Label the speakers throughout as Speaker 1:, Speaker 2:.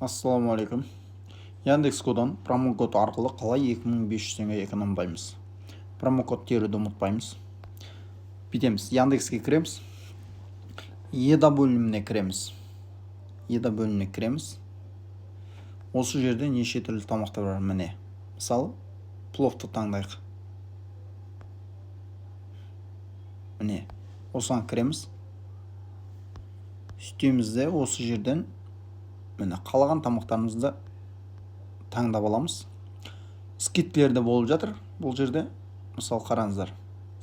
Speaker 1: Ассалаумағалейкум. Яндекс.Кодан промокод арқылы қалай 2500 теңге экономдаймыз. Промокод теруді ұмытпаймыз. Бүйтеміз. Яндекске кіреміз. Еда бөліміне кіреміз. Осы жерде неше түрлі тамақтар бар, міне. Мысалы, пловты таңдайық. Міне, осыған кіреміз. Үстемізде осы жерден міне қалаған тамақтарымызды таңдап аламыз. Скидкілерде болып жатыр бұл жерде. Мысалы қараңыздар,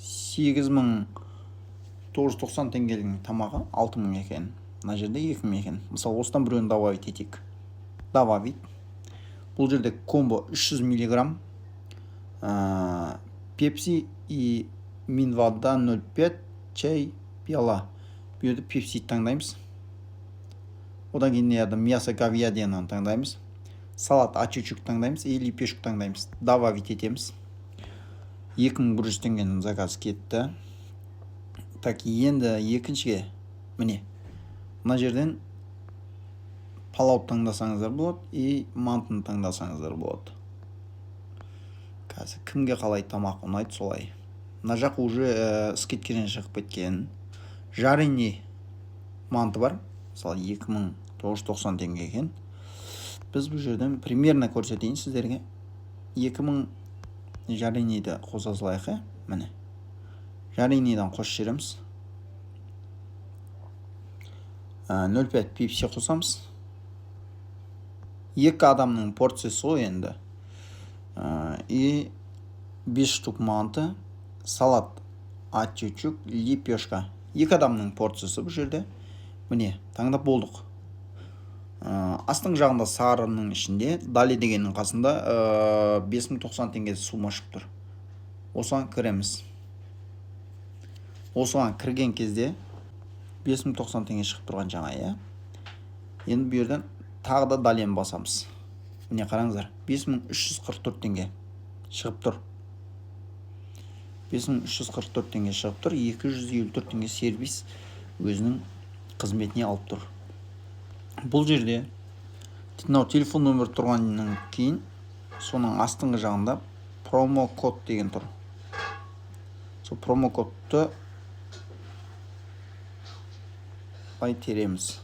Speaker 1: 8990 теңгелігінің тамағы 6000 екен. Мына жерде 2000 екен. Мысалы осыдан біреуін добавить етейік. Добавить. Бұл жерде комбо 300 мг пепси и минвада 0,5 чай пиала. Бұл жерде пепси таңдаймыз. Одан кейін мясо говядинаны таңдаймыз. Салат ачучук таңдаймыз. И лепешку таңдаймыз. Добавить етеміз. 2100 теңгенің заказ кетті. Так, енді екіншіге міне мына жерден палау таңдасаңыздар болады и мантыны таңдасаңыздар болады. Қазір кімге қалай тамақ ұнайды солай. Мына жақ уже скидкеден шығып кеткен. Жареный манты бар. Мысалы 2990 теңге екен. Біз бұл жерден примерно көрсетейін сіздерге. 2000 жаренийді қоса салайық. Міне. Жаренийдан қосып жібереміз. 0,5 пепси қосамыз. 2 адамның порциясы ғой енді. И 5 штук манты, салат ачучук, лепешка. 2 адамның порциясы бұл жерде. Міне, таңдап болдық. Астың жағында сарының ішінде дали дегеннің қасында 5090 теңге сума шығып тұр. Осыған кіреміз. Осыған кірген кезде 5090 теңге шығып тұрған жаңа, Енді бұл жерден тағы да дален басамыз. Міне қараңыздар, 5344 теңге шығып тұр. 5344 теңге шығып тұр. 254 теңге сервис өзінің қызметіне алып тұр. Бұл жерде телефон нөмір тұрғаннан кейін соның астыңғы жағында промокод деген тұр. Сол промокодты бай тереміз.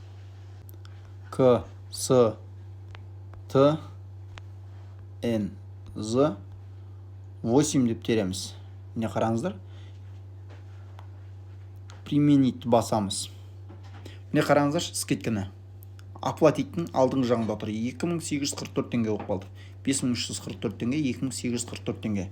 Speaker 1: К, С, Т, Н, З 8 деп тереміз. Міне қараңыздар. Применить басамыз. Міне қараңыздар, скидканы. Оплатиттің алдыңғы жағында тұр. 2844 теңге болып қалды. 5344 теңге, 2844 теңге.